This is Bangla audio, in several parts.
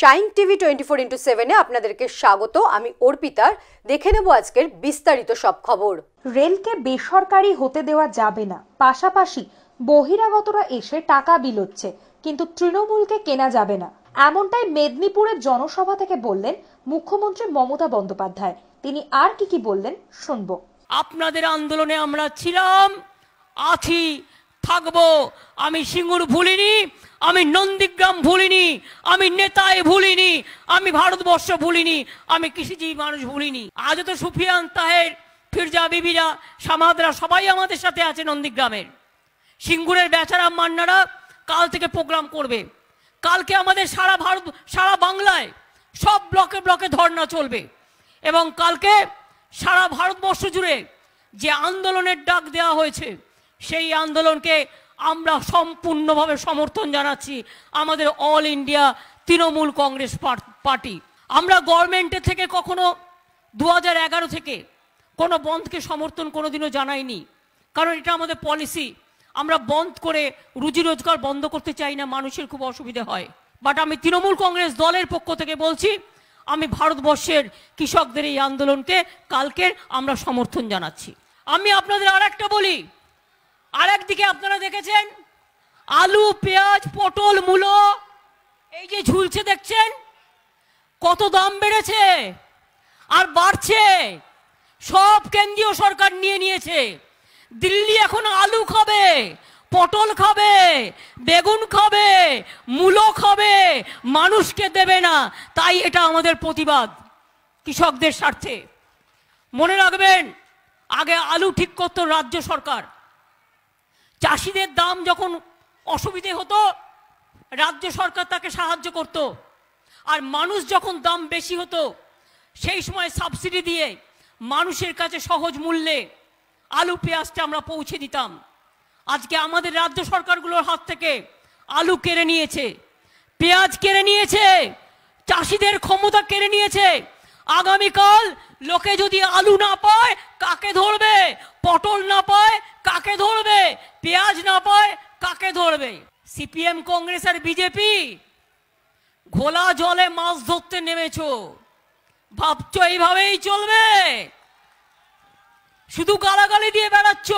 শাইন টিভি 24x7 আপনাদেরকে স্বাগত। আমি অর্পিতার। দেখে নেব আজকের বিস্তারিত সব খবর। রেলকে বেসরকারি হতে দেওয়া যাবে না, পাশাপাশি বহিরাগতরা এসে টাকা বিলোচ্ছে, কিন্তু তৃণমূলকে কেনা যাবে না, এমনটাই মেদিনীপুরের জনসভা থেকে বললেন মুখ্যমন্ত্রী মমতা বন্দ্যোপাধ্যায়। তিনি আর কি বললেন শুনবো। আপনাদের আন্দোলনে আমরা ছিলাম, আছি, থাকবো। আমি সিঙ্গুর ভুলিনি, আমি নন্দীগ্রাম ভুলিনি, আমি নেতায় ভুলিনি, আমি ভারতবর্ষ ভুলিনি, আমি কৃষিজীবী মানুষ ভুলিনি। আজও তো সুফিয়ান তাহের, ফিরজা বিবিরা, সামাদরা সবাই আমাদের সাথে আছে নন্দীগ্রামের। সিঙ্গুরের বেচারা মান্নারা কাল থেকে প্রোগ্রাম করবে। কালকে আমাদের সারা বাংলায় সব ব্লকে ব্লকে ধর্ণা চলবে এবং কালকে সারা ভারতবর্ষ জুড়ে যে আন্দোলনের ডাক দেওয়া হয়েছে সেই আন্দোলনকে আমরা সম্পূর্ণভাবে সমর্থন জানাচ্ছি। আমাদের all India Trinamool Congress party, আমরা গভর্নমেন্টের থেকে কখনো 2011 থেকে কোনো বন্ধকে সমর্থন কোনোদিনও জানাইনি, কারণ এটা আমাদের পলিসি। আমরা বন্ধ করে রুজি রোজগার বন্ধ করতে চাই না, মানুষের খুব অসুবিধা হয়। বাট আমি তৃণমূল কংগ্রেস দলের পক্ষ থেকে বলছি, আমি ভারতবর্ষের কৃষকদের এই আন্দোলনকে কালকের আমরা সমর্থন জানাচ্ছি। আমি আপনাদের আর একটা বলি, আর একদিকে আপনারা দেখেছেন আলু, পেঁয়াজ, পটল, মূলো এই যে ঝুলছে দেখছেন, কত দাম বেড়েছে আর বাড়ছে। সব কেন্দ্রীয় সরকার নিয়ে নিয়েছে। দিল্লি এখন আলু খাবে, পটল খাবে, বেগুন খাবে, মূলো খাবে, মানুষকে দেবে না। তাই এটা আমাদের প্রতিবাদ কৃষকদের স্বার্থে। মনে রাখবেন, আগে আলু ঠিক করতো রাজ্য সরকার। চাষিদের দাম যখন অসুবিধে হতো রাজ্য সরকার তাকে সাহায্য করত, আর মানুষ যখন দাম বেশি হতো সেই সময় সাবসিডি দিয়ে মানুষের কাছে সহজ মূল্যে আলু পেঁয়াজটা আমরা পৌঁছে দিতাম। আজকে আমাদের রাজ্য সরকারগুলোর হাত থেকে আলু কেড়ে নিয়েছে, পেঁয়াজ কেড়ে নিয়েছে, চাষিদের ক্ষমতা কেড়ে নিয়েছে। আগামীকাল লোকে যদি আলু না পায় কাকে ধরবে, পটল না পায় কাকে ধরবে, পেঁয়াজ না পায় কাকে ধরবে? সিপিএম, কংগ্রেস আর বিজেপি ঘোলা জলে মাছ ধরতে নেমেছো, ভাবছো এইভাবেই চলবে? শুধু গালাগালি দিয়ে বেড়াচ্ছ,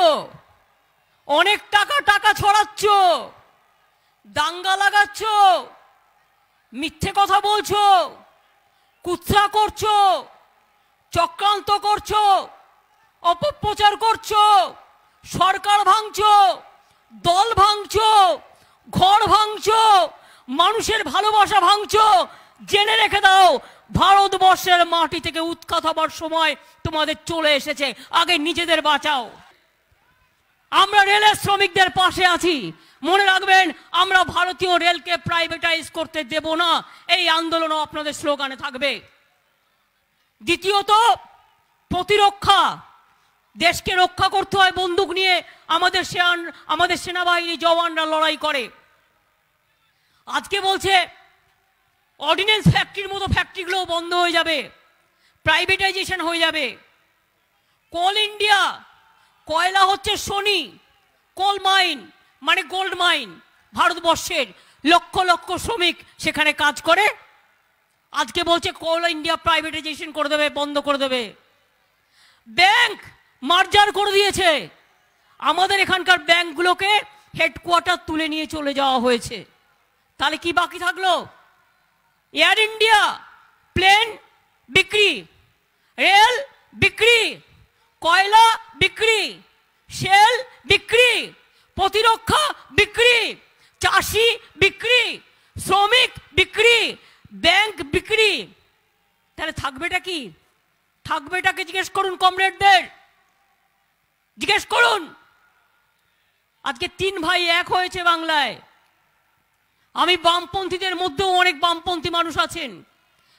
অনেক টাকা ছড়াচ্ছ, দাঙ্গা লাগাচ্ছ, মিথ্যে কথা বলছো, কুৎসা করছো, চক্রান্ত করছো, অপপ্রচার করছো, সরকার ভাঙছো, দল ভাঙছো, ঘর ভাঙছো, মানুষের ভালোবাসা ভাঙছো। জেনে রেখে দাও, ভারতবর্ষের মাটি থেকে উৎখাত হবার সময় তোমাদের চলে এসেছে। আগে নিজেদের বাঁচাও। আমরা রেলের শ্রমিকদের পাশে আছি। মনে রাখবেন, আমরা ভারতীয় রেলকে প্রাইভেটাইজ করতে দেব না। এই আন্দোলনও আপনাদের স্লোগানে থাকবে। দ্বিতীয়ত, প্রতিরক্ষা। দেশকে রক্ষা করতে হয় বন্দুক নিয়ে। আমাদের সেনাবাহিনী জওয়ানরা লড়াই করে। আজকে বলছে অর্ডিন্যান্স ফ্যাক্টরির মতো ফ্যাক্টরিগুলো বন্ধ হয়ে যাবে, প্রাইভেটাইজেশন হয়ে যাবে। কোল ইন্ডিয়া, কয়লা হচ্ছে সোনি, কোল মাইন মানে গোল্ড মাইন। ভারতবর্ষের লক্ষ লক্ষ শ্রমিক সেখানে কাজ করে। আজকে বলছে কোল ইন্ডিয়া প্রাইভেটাইজেশন করে দেবে, বন্ধ করে দেবে। ব্যাংক মার্জার করে দিয়েছে। আমাদের এখানকার ব্যাংকগুলোকে হেডকোয়ার্টার তুলে নিয়ে চলে যাওয়া হয়েছে। তাহলে কি বাকি থাকলো? এয়ার ইন্ডিয়া প্লেন বিক্রি, রেল বিক্রি, কয়লা বিক্রি, সেল বিক্রি, প্রতিরক্ষা বিক্রি, চাষি বিক্রি, শ্রমিক বিক্রি, ব্যাংক বিক্রি। তাহলে থাকবেটা কি? থাকবেটাকে জিজ্ঞেস করুন কমরেডদের, জিজ্ঞেস করুন। আজকে 3 ভাই এক হয়েছে বাংলায়। আমি বামপন্থীদের মধ্যেও অনেক বামপন্থী মানুষ আছেন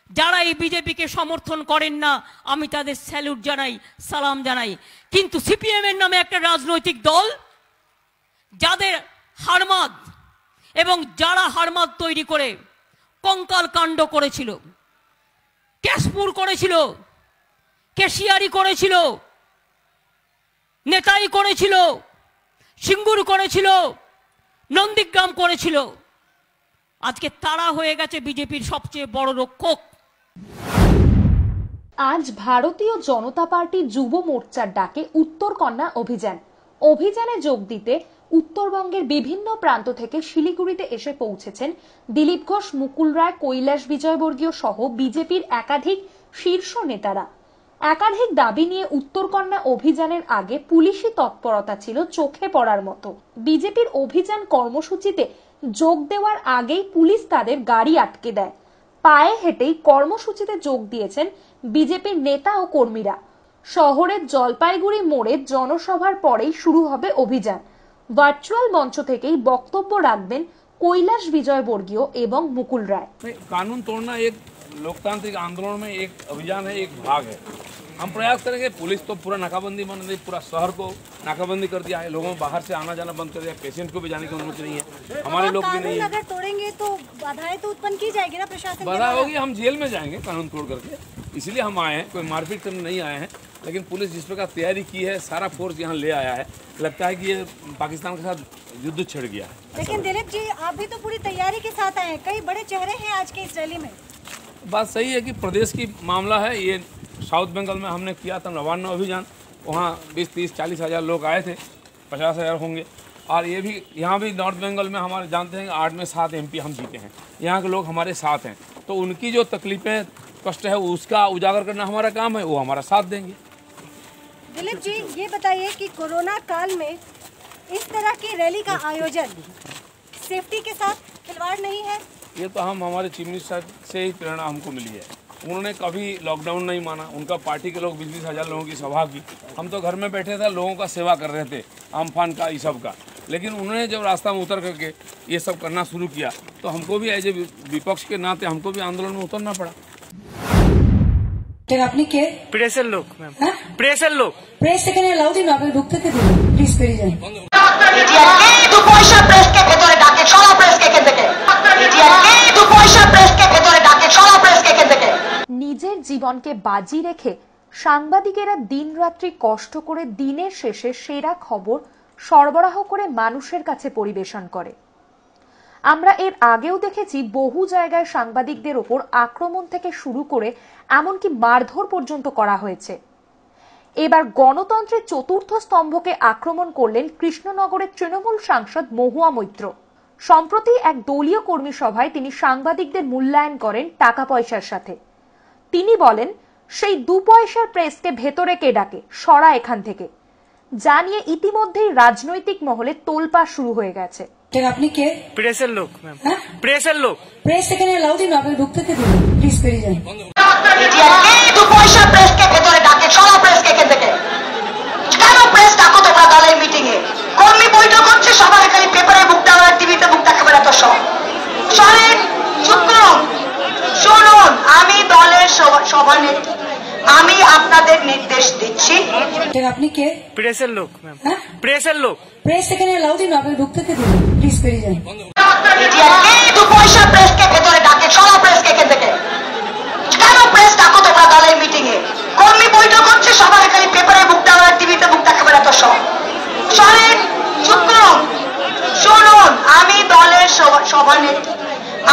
যারা এই বিজেপিকে সমর্থন করেন না। আমি তাদের স্যালুট জানাই, সালাম জানাই। কিন্তু সিপিএম এর নামে একটা রাজনৈতিক দল, যাদের হারমাদ এবং যারা হারমাদ তৈরি করে কঙ্কাল কাণ্ড করেছিল, ক্যাশপুর করেছিল, কেশিয়ারি করেছিল, নেতাই করেছিল, সিঙ্গুর করেছিল, নন্দীগ্রাম করেছিল, আজকে তারা হয়ে গেছে বিজেপির সবচেয়ে বড় রক্ষক। আজ ভারতীয় জনতা পার্টি যুব মোর্চার ডাকে উত্তরকন্যা অভিযানে যোগ দিতে উত্তরবঙ্গের বিভিন্ন প্রান্ত থেকে শিলিগুড়িতে এসে পৌঁছেছেন দিলীপ ঘোষ, মুকুল রায়, কৈলাস বিজয়বর্গীয় সহ বিজেপির একাধিক শীর্ষ নেতারা। একাধিক দাবি নিয়ে উত্তরকন্যা অভিযানের আগে পুলিশি তৎপরতা ছিল চোখে পড়ার মতো। বিজেপির অভিযান কর্মসূচিতে যোগ দেওয়ার আগেই পুলিশ তাদের গাড়ি আটকে দেয়। পায়ে হেঁটেই কর্মসূচিতে যোগ দিয়েছেন বিজেপির নেতা ও কর্মীরা। শহরের জলপাইগুড়ি মোড়ে জনসভার পরেই শুরু হবে অভিযান। ভার্চুয়াল মঞ্চ থেকেই বক্তব্য রাখবেন কৈলাস বিজয়বর্গীয় এবং মুকুল রায়। कानून तोड़ना एक लोकतांत्रिक आंदोलन में एक अभियान है, एक भाग है। हम प्रयास करेंगे। पुलिस तो पूरा नाकाबंदी बना दी, पूरा शहर को नाकाबंदी कर दिया है। लोगों को बाहर से आना जाना बंद कर दिया। पेशेंट को भी जाने की अनुमति नहीं है, हमारे लोग भी नहीं है। अगर तोड़ेंगे तो बाधाएं तो उत्पन्न की जाएगी ना प्रशासन। बाधा होगी, हम जेल में जाएंगे कानून तोड़ करके। इसलिए हम आए हैं, कोई मारपीट करने नहीं आए हैं। लेकिन पुलिस जिस प्रकार तैयारी की है, सारा फोर्स यहाँ ले आया है, लगता है कि ये पाकिस्तान के साथ युद्ध छिड़ गया है। लेकिन दिलीप जी, आप भी तो पूरी तैयारी के साथ आए हैं। कई बड़े चेहरे हैं आज के इस रैली में। बात सही है कि प्रदेश की मामला है। ये साउथ बंगाल में हमने किया था नवान्न अभियान, वहाँ 20-30-40 हज़ार लोग आए थे, 50 हज़ार होंगे। और ये भी यहाँ भी नॉर्थ बंगाल में हमारे जानते हैं 8 में 7 MP हम जीते हैं। यहाँ के लोग हमारे साथ हैं, तो उनकी जो तकलीफ़ें कष्ट है उसका उजागर करना हमारा काम है, वो हमारा साथ देंगे। दिलीप जी, ये बताइए कि कोरोना काल में इस तरह की रैली का आयोजन सेफ्टी के साथ खिलवाड़ नहीं है? ये तो हम हमारे चीफ मिनिस्टर से ही प्रेरणा हमको मिली है। उन्होंने कभी लॉकडाउन नहीं माना। उनका पार्टी के लोग 20-20 हज़ार लोगों की सभा की। हम तो घर में बैठे थे, लोगों का सेवा कर रहे थे, आमफान का, ये सब का। लेकिन उन्होंने जब रास्ता में उतर करके ये सब करना शुरू किया, तो हमको भी एज ए विपक्ष के नाते हमको भी आंदोलन में उतरना पड़ा। আপনি কে? প্রেসের লোক ম্যাম, হ্যাঁ? প্রেসের লোক। প্রেস এখানে এলাও দিন, আপনি ঢুকতে দিন, প্লিজ বেরিয়ে যান। নিজের জীবনকে বাজি রেখে সাংবাদিকেরা দিনরাত্রি কষ্ট করে দিনের শেষে সেরা খবর সরবরাহ করে মানুষের কাছে পরিবেশন করে। আমরা এর আগেও দেখেছি বহু জায়গায় সাংবাদিকদের ওপর আক্রমণ থেকে শুরু করে এমনকি মারধর পর্যন্ত করা হয়েছে। এবার গণতন্ত্রের চতুর্থ স্তম্ভকে আক্রমণ করলেন কৃষ্ণনগরের তৃণমূল সাংসদ মহুয়া মৈত্র। সম্প্রতি এক দলীয় কর্মী সভায় তিনি সাংবাদিকদের মূল্যায়ন করেন টাকা পয়সার সাথে। তিনি বলেন, সেই 2 পয়সার প্রেসকে ভেতরে কে ডাকে, সরা এখান থেকে। যা নিয়ে ইতিমধ্যেই রাজনৈতিক মহলে তোলপাড় শুরু হয়ে গেছে। আপনি কে? প্রেসের লোক ম্যাম, হ্যাঁ? প্রেসের লোক। প্রেস এখানে এলাও দিন, আপনি ঢুকতে দিন, প্লিজ বেরিয়ে যান। আমি আপনাদের নির্দেশ দিচ্ছি। আপনি কে? প্রেসের লোক ম্যাম, হ্যাঁ? প্রেসের লোক। প্রেস এখানে এলাও দিন, আপনি ঢুকতে দিন, প্লিজ বেরিয়ে যান।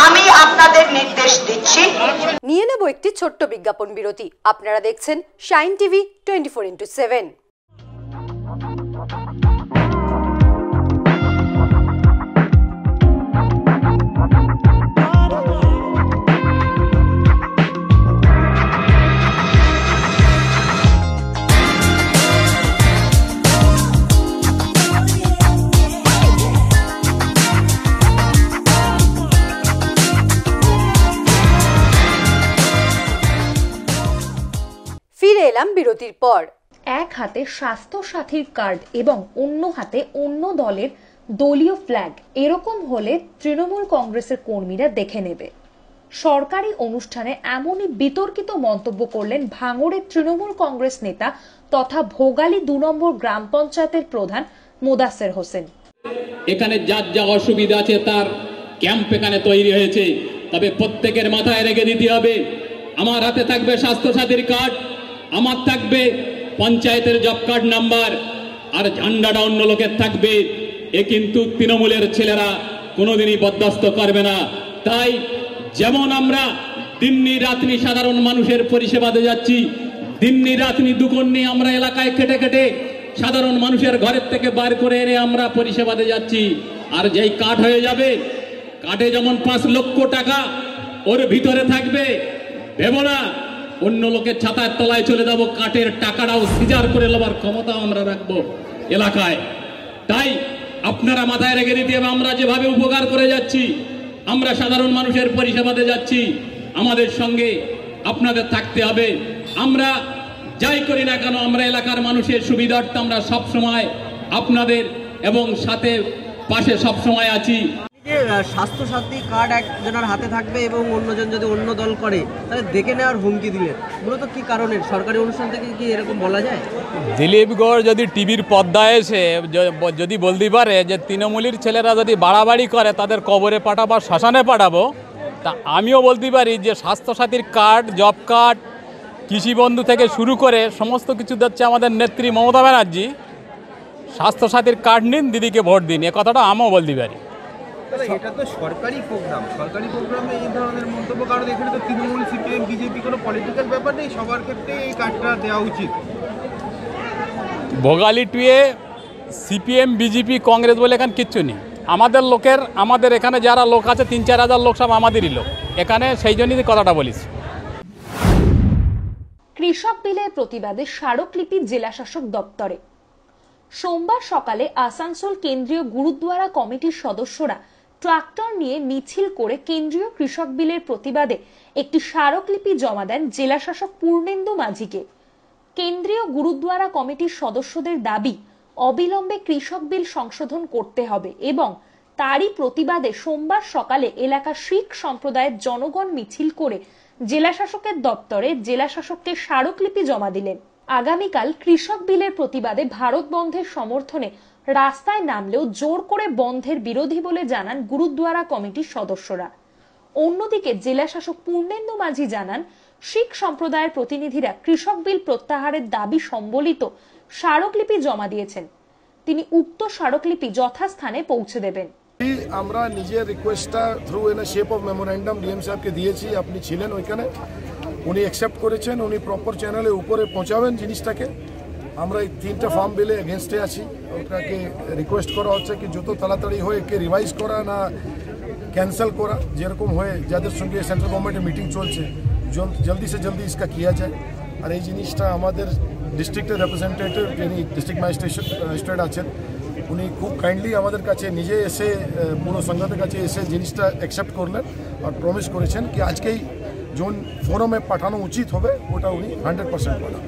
আমি আপনাদের নির্দেশ দিচ্ছি। নিয়ে নেব একটি ছোট্ট বিজ্ঞাপন বিরতি। আপনারা দেখছেন শাইন টিভি 24x7। ফিরে এলাম বিরতির পর। এক হাতে স্বাস্থ্য সাথীর কার্ড এবং অন্য হাতে অন্য দলের দলীয় ফ্ল্যাগ, এরকম হলে তৃণমূল কংগ্রেসের কর্মীরা দেখে নেবে। সরকারি অনুষ্ঠানে এমনই বিতর্কিত মন্তব্য করলেন ভাঙড়ের তৃণমূল কংগ্রেস নেতা তথা ভোগালী 2 নম্বর গ্রাম পঞ্চায়েতের প্রধান মোদাসের হোসেন। এখানে যার যা অসুবিধা আছে তার ক্যাম্প এখানে তৈরি হয়েছে, তবে প্রত্যেকের মাথায় রেখে দিতে হবে, আমার হাতে থাকবে স্বাস্থ্য সাথীর কার্ড, আমার থাকবে পঞ্চায়েতের জব কার্ড নাম্বার, আর ঝান্ডাটা অন্য লোকের থাকবে। এ কিন্তু তৃণমূলের ছেলেরা কোনোদিনই বরদাস্ত করবে না। তাই যেমন আমরা দিননি রাতনি সাধারণ মানুষের পরিষেবাতে যাচ্ছি, দিননি রাতনি দুগুণ নিয়ে আমরা এলাকায় কেটে কেটে সাধারণ মানুষের ঘরের থেকে বার করে এনে আমরা পরিষেবাতে যাচ্ছি। আর যেই কার্ড হয়ে যাবে, কার্ডে যেমন 5 লক্ষ টাকা ওর ভিতরে থাকবে, ভেবো না অন্য লোকের ছাতার তলায় চলে যাব, কার্ডের টাকাটাও সিজার করে নেবার ক্ষমতা আমরা রাখবো এলাকায়। তাই আপনারা মাথায় রেখে দিতে হবে, আমরা যেভাবে উপকার করে যাচ্ছি, আমরা সাধারণ মানুষের পরিষেবাতে যাচ্ছি, আমাদের সঙ্গে আপনাদের থাকতে হবে। আমরা যাই করি না কেন, আমরা এলাকার মানুষের সুবিধার্থে আমরা সবসময় আপনাদের এবং সাথে পাশে সবসময় আছি। স্বাস্থ্য সাথী কার্ড একজনের হাতে থাকবে এবং অন্যজন যদি অন্য দল করে তাহলে দেখে নেওয়ার হুমকি দিলেন, মূলত কি কারণে? সরকারি অনুষ্ঠান থেকে কি এরকম বলা যায়? দিলীপ গড় যদি টিভির পর্দায় এসে যদি বলতে পারে যে তৃণমূলের ছেলেরা যদি বাড়াবাড়ি করে তাদের কবরে পাঠাবো, শ্মশানে পাঠাবো, তা আমিও বলতে পারি যে স্বাস্থ্যসাথীর কার্ড, জব কার্ড, কৃষিবন্ধু থেকে শুরু করে সমস্ত কিছু দিচ্ছে আমাদের নেত্রী মমতা ব্যানার্জি। স্বাস্থ্যসাথীর কার্ড নিন, দিদিকে ভোট দিন, এ কথাটা আমিও বলতে পারি। এটা তো সরকারি প্রোগ্রাম, সরকারি প্রোগ্রামে এই ধরনের মন্তব্য, কারণ এখানে তো তৃণমূল, সিপিএম, বিজেপি কোনো পলিটিক্যাল ব্যাপার নেই, সবার ক্ষেত্রে এই কার্ডটা দেওয়া উচিত। ভোগালী টুয়ে সিপিএম, বিজেপি, কংগ্রেস বলে এখানে কিচ্ছু নেই। আমাদের লোকের, আমাদের এখানে যারা লোক আছে 3-4 হাজার লোক সব আমাদেরই লোক এখানে, সেই জন্যই কথাটা বলিস। কৃষক বিলের প্রতিবাদে স্মারকলিপি জেলাশাসক দপ্তরে। সোমবার সকালে আসানসোল কেন্দ্রীয় গুরুদ্বারা কমিটির সদস্যরা ট্রাক্টর নিয়ে মিছিল করে কেন্দ্রীয় কৃষক বিলের প্রতিবাদে একটি স্মারকলিপি জমা দেন জেলাশাসক পূর্ণেন্দু মাঝিকে। কেন্দ্রীয় গুরুদ্বারা কমিটির সদস্যদের দাবি, অবিলম্বে কৃষক বিল সংশোধন করতে হবে এবং তারই প্রতিবাদে সোমবার সকালে এলাকার শিখ সম্প্রদায়ের জনগণ মিছিল করে জেলাশাসকের দপ্তরে জেলাশাসককে স্মারকলিপি জমা দিলেন। আগামীকাল কৃষক বিলের প্রতিবাদে ভারত বন্ধের সমর্থনে রাস্তায় নামলেও জোর করে বন্ধের বিরোধী বলে জানান গুরুদ্বারা কমিটির সদস্যরা। অন্যদিকে জেলাশাসক পূর্ণেন্দু মাঝি জানান, শিখ সম্প্রদায়ের প্রতিনিধিরা কৃষক বিল প্রত্যাহারের দাবি সম্বলিত স্মারকলিপি জমা দিয়েছেন। তিনি উক্ত স্মারকলিপি যথাস্থানে পৌঁছে দেবেন। আমরা নিজের রিকোয়েস্টটা through in a shape of memorandum DM সাহেবকে দিয়েছি। আপনি ছিলেন ওইখানে, উনি অ্যাকসেপ্ট করেছেন, উনি প্রপার চ্যানেলে উপরে পৌঁছাবেন জিনিসটাকে। আমরা এই 3টা ফার্ম বিলে এগেনস্টে আছি। ওটাকে রিকোয়েস্ট করা হচ্ছে কি যত তাড়াতাড়ি হয় একে রিভাইজ করা না ক্যান্সেল করা, যেরকম হয়ে যাদের সঙ্গে সেন্ট্রাল গভর্নমেন্টের মিটিং চলছে জলদি সে জলদি ইসকা কিয়া যায়। আর এই জিনিসটা আমাদের ডিস্ট্রিক্টের রিপ্রেজেন্টেটিভ যিনি ডিস্ট্রিক্ট ম্যাজিস্ট্রেট আছেন, উনি খুব কাইন্ডলি আমাদের কাছে নিজে এসে পুরো সংঘাতের কাছে এসে জিনিসটা অ্যাকসেপ্ট করলেন আর প্রমিস করেছেন কি আজকেই जोन फोरमे पाठानो उचित হবে ওটা উনি 100% পাঠান।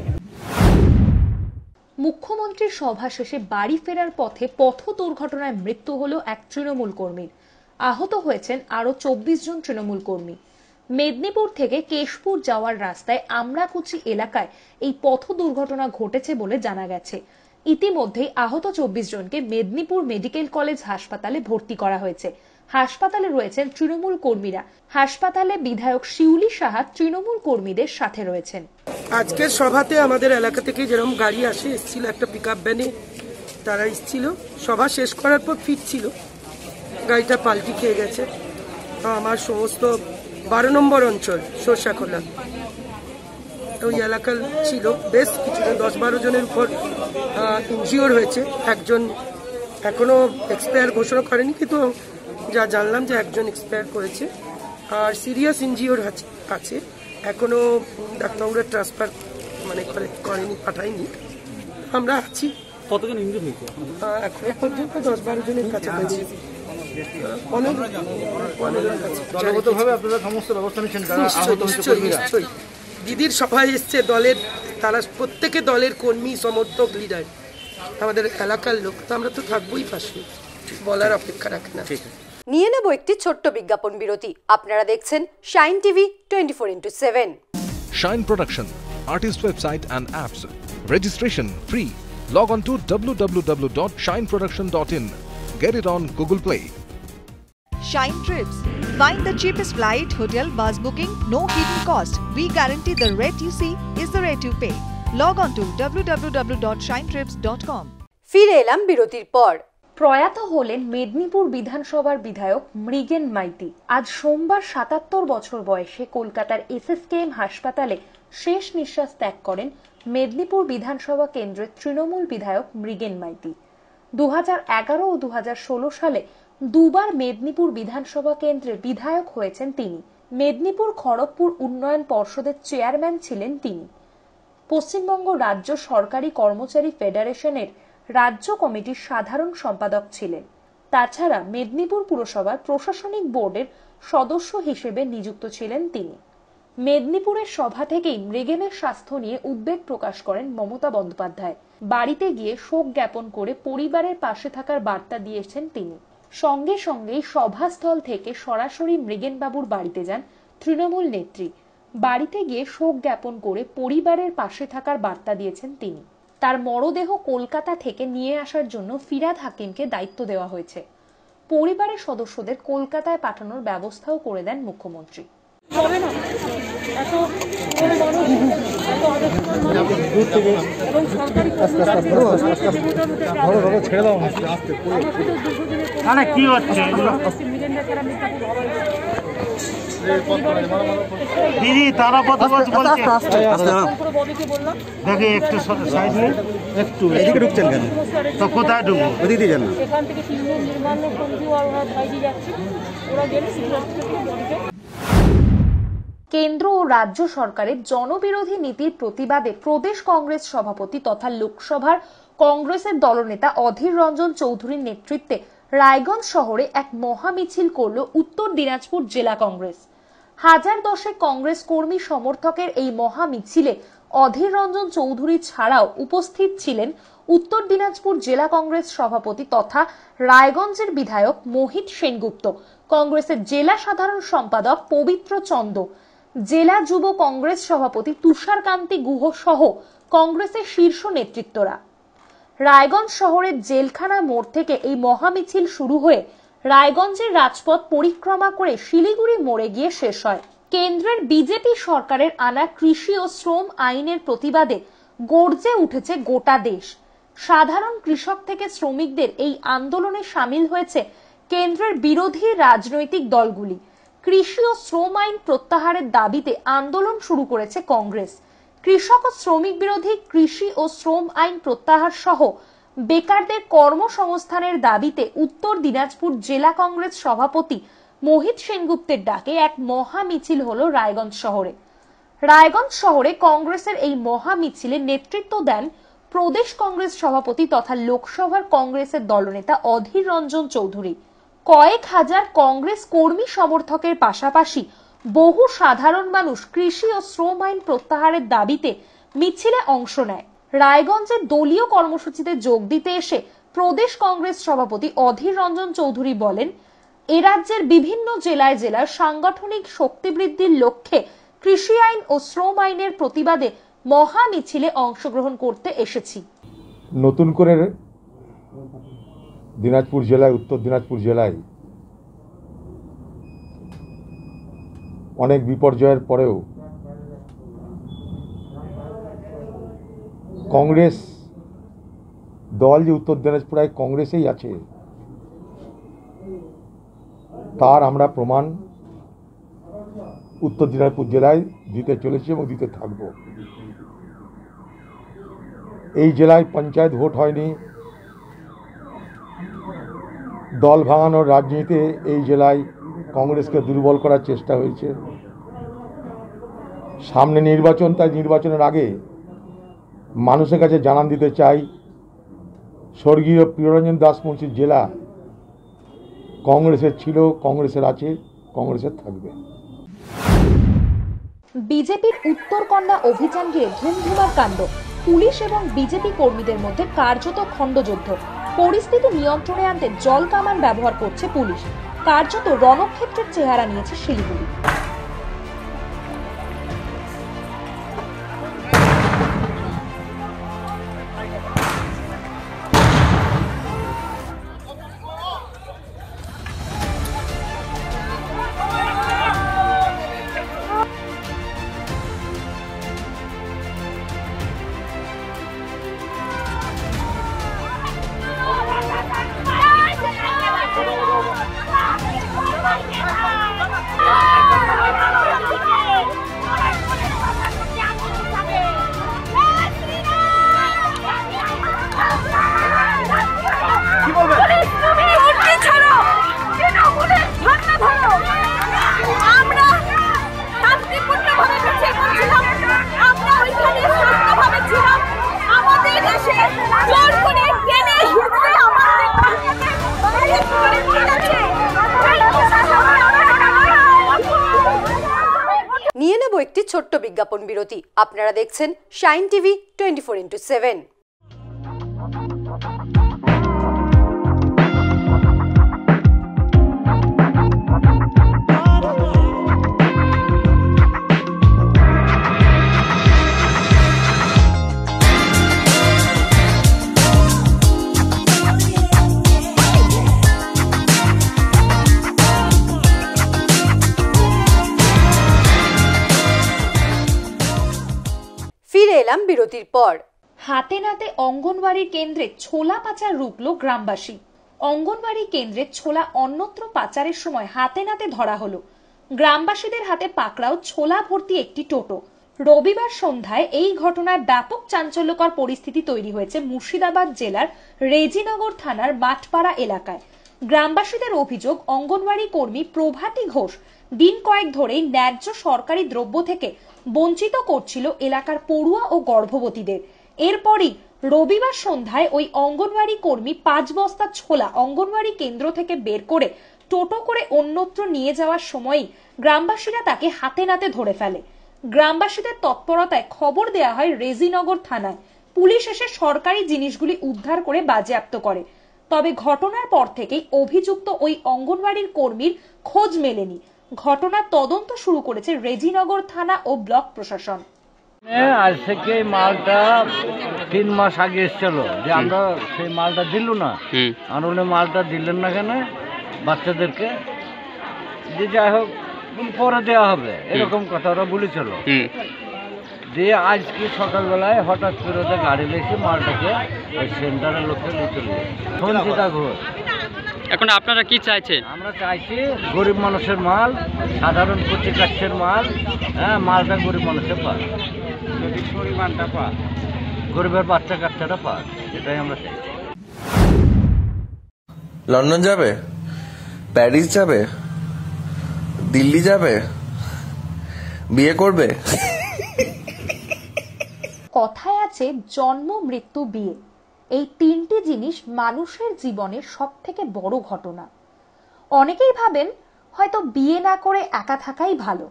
মুখ্যমন্ত্রীর সভা শেষে বাড়ি ফেরার পথে পথ দুর্ঘটনায় মৃত্যু হলো এক তৃণমূল কর্মীর। আহত হয়েছেন আরো 24 জন তৃণমূল কর্মী। মেদিনীপুর থেকে কেশপুর যাওয়ার রাস্তায় আমরাকুচি এলাকায় এই পথ দুর্ঘটনা ঘটেছে বলে জানা গেছে। ইতিমধ্যেই আহত 24 জনকে মেদিনীপুর মেডিকেল কলেজ হাসপাতালে ভর্তি করা হয়েছে। হাসপাতালে রয়েছেন তৃণমূল কর্মীরা। হাসপাতালে বিধায়ক শিউলি সাহা তৃণমূল কর্মীদের সাথে রয়েছেন। আজকের সভাতে আমাদের এলাকা থেকে যেরকম গাড়ি আসে এসেছিল, একটা পিকআপ ভ্যানে তারা এসেছিল, সভা শেষ করার পর ফিরছিল, গাড়িটা পাল্টি খেয়ে গেছে। আমার সমস্ত 12 নম্বর অঞ্চল সরষাখোলা ওই এলাকার ছিল বেশ কিছু 10-12 জনের উপর ইনজিওর হয়েছে। একজন এখনো এক্সপায়ার ঘোষণা করেনি, কিন্তু যা জানলাম যে একজন এক্সপায়ার করেছে, আর সিরিয়াস ইনজিওর আছে, এখনো ডাক্তারবাবুরা ট্রান্সফার করেনি, পাঠায়নি। আমরা আছি। কতজন ইনজিওর হয়েছে এখন পর্যন্ত 10-12 জনের কাছাকাছি। দিদির সভায় এসছে দলের, তারা প্রত্যেকে দলের কর্মী, সমর্থক, লিডার, আমাদের এলাকার লোক, তো আমরা তো থাকবোই পাশে, বলার অপেক্ষা রাখে না। নিয়ে নেব একটি ছোট্ট বিজ্ঞাপন বিরতি। আপনারা দেখছেন shine TV 24/7। Shine Production, artist website and apps. Registration free. Log on to www.shineproduction.in. Get it on Google Play. Shine Trips. Find the cheapest flight, hotel, bus booking, no hidden cost. We guarantee the rate you see is the rate you pay. Log on to www.shinetrips.com. ফিরে এলাম বিরতির পর। প্রয়াত হলেন মেদিনীপুর বিধানসভার বিধায়ক মৃগেন মাইতি। আজ সোমবার ৭৭ বছর বয়সে কলকাতার SSKM হাসপাতালে শেষ নিঃশ্বাস ত্যাগ করেন মেদিনীপুর বিধানসভা কেন্দ্রের তৃণমূল বিধায়ক মৃগেন মাইতি। 2011 ও 2016 সালে দুবার মেদিনীপুর বিধানসভা কেন্দ্রের বিধায়ক হয়েছেন তিনি। মেদিনীপুর খড়গপুর উন্নয়ন পর্ষদের চেয়ারম্যান ছিলেন তিনি। পশ্চিমবঙ্গ রাজ্য সরকারি কর্মচারী ফেডারেশনের রাজ্য কমিটির সাধারণ সম্পাদক ছিলেন। তাছাড়া মেদিনীপুর পুরসভার প্রশাসনিক বোর্ডের সদস্য হিসেবে নিযুক্ত ছিলেন তিনি। মেদিনীপুরের সভা থেকেই মৃগেনের স্বাস্থ্য নিয়ে উদ্বেগ প্রকাশ করেন মমতা বন্দ্যোপাধ্যায়। বাড়িতে গিয়ে শোক জ্ঞাপন করে পরিবারের পাশে থাকার বার্তা দিয়েছেন তিনি। সঙ্গে সঙ্গেই সভাস্থল থেকে সরাসরি মৃগেনবাবুর বাড়িতে যান তৃণমূল নেত্রী। বাড়িতে গিয়ে শোক জ্ঞাপন করে পরিবারের পাশে থাকার বার্তা দিয়েছেন তিনি। তার মরদেহ কলকাতা থেকে নিয়ে আসার জন্য ফিরহাদ হাকিমকে দায়িত্ব দেওয়া হয়েছে। পরিবারের সদস্যদের কলকাতায় পাঠানোর ব্যবস্থাও করে দেন মুখ্যমন্ত্রী। দিদি তারা কথা বলছে দেখে একটু সাইড নিয়ে একটু এদিকে ঢুকছেন কেন? তো কোথায় ঢুকবো? ওদিকে যান না। কেন্দ্র ও রাজ্য সরকারের জনবিরোধী নীতির প্রতিবাদে প্রদেশ কংগ্রেস সভাপতি তথা লোকসভার কংগ্রেসের দলনেতা অধীর রঞ্জন চৌধুরীর নেতৃত্বে রায়গঞ্জ শহরে এক মহামিছিল করল উত্তর দিনাজপুর জেলা কংগ্রেস। হাজার দশেক কংগ্রেস কর্মী সমর্থকের এই মহামিছিলে অধীর রঞ্জন চৌধুরী ছাড়াও উপস্থিত ছিলেন উত্তর দিনাজপুর জেলা কংগ্রেস সভাপতি তথা রায়গঞ্জের বিধায়ক মোহিত সেনগুপ্ত, কংগ্রেসের জেলা সাধারণ সম্পাদক পবিত্র চন্দ, জেলা যুব কংগ্রেস সভাপতি তুষারকান্তি গুহ সহ কংগ্রেসের শীর্ষ নেতৃত্বরা। রায়গঞ্জ শহরের জেলখানা মোড় থেকে এই মহামিছিল শুরু হয়ে রায়গঞ্জের রাজপথ পরিক্রমা করে শিলিগুড়ি মোড়ে গিয়ে শেষ হয়। কেন্দ্রের বিজেপি সরকারের আনা কৃষি ও শ্রম আইনের প্রতিবাদে গর্জে উঠেছে গোটা দেশ। সাধারণ কৃষক থেকে শ্রমিকদের এই আন্দোলনে সামিল হয়েছে কেন্দ্রের বিরোধী রাজনৈতিক দলগুলি। কৃষি ও শ্রম আইন প্রত্যাহারের দাবিতে আন্দোলন শুরু করেছে কংগ্রেস। কৃষক ও শ্রমিক বিরোধী কৃষি ও শ্রম আইন প্রত্যাহার সহ বেকারদের কর্মসংস্থানের দাবিতে উত্তর দিনাজপুর জেলা কংগ্রেস সভাপতি মোহিত সেনগুপ্তের ডাকে এক মহা মিছিল হলো রায়গঞ্জ শহরে। রায়গঞ্জ শহরে কংগ্রেসের এই মহা মিছিলে নেতৃত্ব দেন প্রদেশ কংগ্রেস সভাপতি তথা লোকসভার কংগ্রেসের দলনেতা অধীর রঞ্জন চৌধুরী। কয়েক হাজার কংগ্রেস কর্মী সমর্থকের পাশাপাশি বহু সাধারণ মানুষ কৃষি ও শ্রম আইন প্রত্যাহারের দাবিতে মিছিলে অংশ নেয়। রায়গঞ্জের দলীয় কর্মসূচিতে যোগ দিতে এসে প্রদেশ কংগ্রেস সভাপতি অধীর রঞ্জন চৌধুরী বলেন, এ রাজ্যের বিভিন্ন জেলায় জেলায় সাংগঠনিক শক্তি বৃদ্ধির লক্ষ্যে কৃষি আইন ও শ্রম আইনের প্রতিবাদে মহা মিছিলে অংশগ্রহণ করতে এসেছি। নতুন করে দিনাজপুর জেলায়, উত্তর দিনাজপুর জেলায় অনেক বিপর্যয়ের পরেও কংগ্রেস দল যে উত্তর দিনাজপুরে কংগ্রেসেই আছে তার আমরা প্রমাণ উত্তর দিনাজপুর জেলায় দিতে চলেছি এবং দিতে থাকব। এই জেলায় পঞ্চায়েত ভোট হয়নি, দল ভাঙানোর রাজনীতিতে এই জেলায় কংগ্রেসকে দুর্বল করার চেষ্টা হয়েছে। সামনে নির্বাচন, তাই নির্বাচনের আগে মানুষের কাছে জানান দিতে চাই, স্বর্গীয় প্রিয়রঞ্জন দাস মুন্সির জেলা কংগ্রেসের ছিল, কংগ্রেসের আছে, কংগ্রেসের থাকবে। বিজেপির উত্তরকন্যা অভিযান ঘিরে ধুমধুমার কাণ্ড। পুলিশ এবং বিজেপি কর্মীদের মধ্যে কার্যত খণ্ডযুদ্ধ। পরিস্থিতি নিয়ন্ত্রণে আনতে জল কামান ব্যবহার করছে পুলিশ। কার্যত রণক্ষেত্রের চেহারা নিয়েছে শিলিগুড়ি। ছোট্ট বিজ্ঞাপন বিরতি। আপনারা দেখছেন শাইন টিভি 24/7। ফিরে এলাম বিরতির পর। হাতে নাতে অঙ্গনওয়াড়ি কেন্দ্রে ছোলা পাচার রুখল গ্রামবাসী। অঙ্গনওয়াড়ি কেন্দ্রে ছোলা অন্যত্র পাচারের সময় হাতে নাতে ধরা হলো। গ্রামবাসীদের হাতে পাকড়াও ছোলা ভর্তি একটি টোটো। রবিবার সন্ধ্যায় এই ঘটনায় ব্যাপক চাঞ্চল্যকর পরিস্থিতি তৈরি হয়েছে মুর্শিদাবাদ জেলার রেজিনগর থানার মাঠপাড়া এলাকায়। গ্রামবাসীদের অভিযোগ, অঙ্গনওয়াড়ি কর্মী প্রভাতী ঘোষ দিন কয়েক ধরেই ন্যায্য সরকারি দ্রব্য থেকে বঞ্চিত করছিল এলাকার পড়ুয়া ও গর্ভবতীদের। এরপরই রবিবার সন্ধ্যায় ওই অঙ্গনওয়াড়ি কর্মী 5 বস্তা ছোলা অঙ্গনওয়াড়ি কেন্দ্র থেকে বের করে টোটো করে অন্যত্র নিয়ে যাওয়ার সময়ই গ্রামবাসীরা তাকে হাতে নাতে ধরে ফেলে। গ্রামবাসীদের তৎপরতায় খবর দেওয়া হয় রেজিনগর থানায়। পুলিশ এসে সরকারি জিনিসগুলি উদ্ধার করে বাজেয়াপ্ত করে। তবে ঘটনার পর থেকেই অভিযুক্ত ওই অঙ্গনওয়াড়ির কর্মীর খোঁজ মেলেনি। ঘটনার তদন্ত শুরু করেছে রেজিনগর থানা ও ব্লক প্রশাসন। আজ থেকে মালটা 3 মাস আগে এসেছিল, যে আমরা সেই মালটা দিল না, আর উনি মালটা দিলেন না কেন বাচ্চাদেরকে, যে যাই হোক পরে দেওয়া হবে এরকম কথা ওরা বলেছিল। দিয়ে আজকে সকালবেলায় হঠাৎ করে ওদের গাড়ি লেগে মালটাকে ওই সেন্টারের লোককে নিয়ে চলে যায়। সঞ্চিতা ঘোষ। এখন আপনারা কি চাইছেন? আমরা চাইছি গরিব মানুষের মাল, সাধারণ কচি কাচ্ছের মাল, হ্যাঁ মালটা গরিব মানুষের পায়, পরিমাণটা পায়, গরিবের বাচ্চা কাচ্চাটা পায়, এটাই আমরা চাই। লন্ডন যাবে, প্যারিস যাবে, দিল্লি যাবে, বিয়ে করবে। কথায় আছে জন্ম, মৃত্যু, বিয়ে, এই 3টি জিনিস মানুষের জীবনের সব থেকে বড় ঘটনা। অনেকেই ভাবেন হয়তো বিয়ে না করে একা থাকাই ভালো।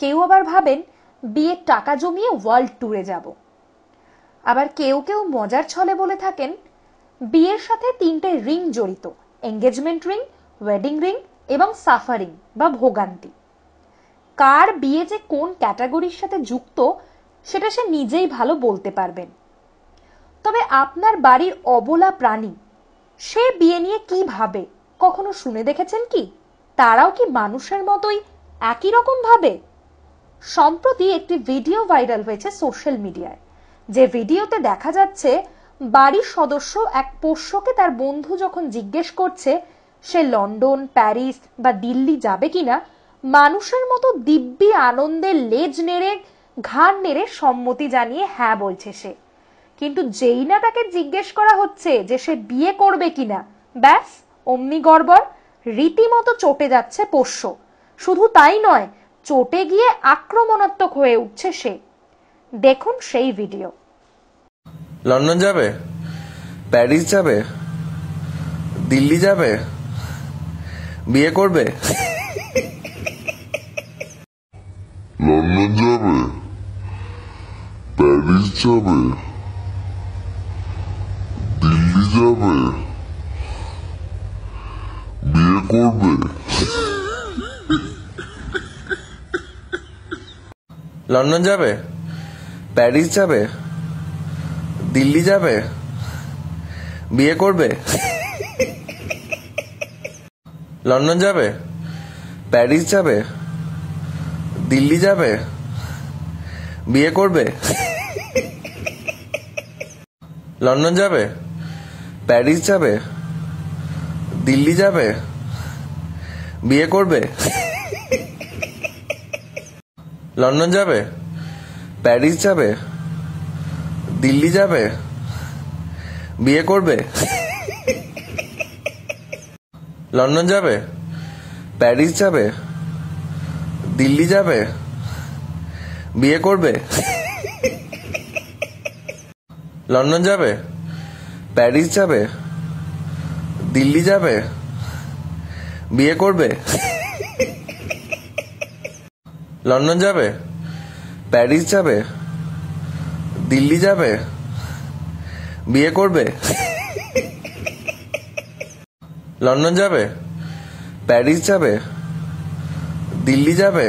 কেউ আবার ভাবেন বিয়ের টাকা জমিয়ে ওয়ার্ল্ড ট্যুরে যাব। আবার কেউ কেউ মজার ছলে বলে থাকেন বিয়ের সাথে 3টে রিং জড়িত, এঙ্গেজমেন্ট রিং, ওয়েডিং রিং এবং সাফারিং বা ভোগান্তি। কার বিয়ে যে কোন ক্যাটাগরির সাথে যুক্ত সেটা সে নিজেই ভালো বলতে পারবেন। তবে আপনার বাড়ির অবলা প্রাণী সে বিয়ে নিয়ে কি ভাবে কখনো শুনে দেখেছেন কি? তারাও কি মানুষের মতোই একই রকম ভাবে? সম্প্রতি একটি ভিডিও ভাইরাল হয়েছে সোশ্যাল মিডিয়ায়। যে ভিডিওতে দেখা যাচ্ছে বাড়ির সদস্য এক পোষ্যকে তার বন্ধু যখন জিজ্ঞেস করছে সে লন্ডন, প্যারিস বা দিল্লি যাবে কিনা, মানুষের মতো দিব্যি আনন্দে লেজ নেড়ে ঘাড় নেড়ে সম্মতি জানিয়ে হ্যাঁ বলছে সে। কিন্তু যেই না তাকে জিজ্ঞেস করা হচ্ছে যে সে বিয়ে করবে কিনা, ব্যাস অমনি গড়বড়, রীতিমতো চটে যাচ্ছে পোষ্য। শুধু তাই নয়, চটে গিয়ে আক্রমণাত্মক হয়ে উঠছে সে। দেখুন সেই ভিডিও। লন্ডন যাবে, প্যারিস যাবে, দিল্লি যাবে, বিয়ে করবে। লন্ডন যাবে, প্যারিস যাবে, দিল্লি যাবে, বিয়ে করবে। লন্ডন যাবে, প্যারিস যাবে, দিল্লি যাবে, বিয়ে করবে। লন্ডন যাবে, প্যারিস যাবে, দিল্লি যাবে, বিয়ে করবে। লন্ডন যাবে, প্যারিস যাবে, দিল্লি যাবে, বিয়ে করবে। লন্ডন যাবে, প্যারিস যাবে, দিল্লি যাবে, বিয়ে করবে। লন্ডন যাবে, প্যারিস যাবে, দিল্লি যাবে, বিয়ে করবে। লন্ডন যাবে, প্যারিস যাবে, দিল্লি যাবে, বিয়ে করবে। লন্ডন যাবে, প্যারিস যাবে, দিল্লি যাবে, বিয়ে করবে, লন্ডন যাবে, প্যারিস যাবে, দিল্লি যাবে,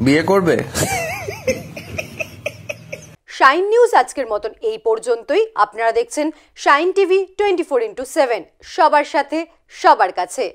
বিয়ে করবে। শাইন নিউজ আজকের মতন এই পর্যন্তই। আপনারা দেখছেন শাইন টিভি 24x7, সবার সাথে সবার কাছে।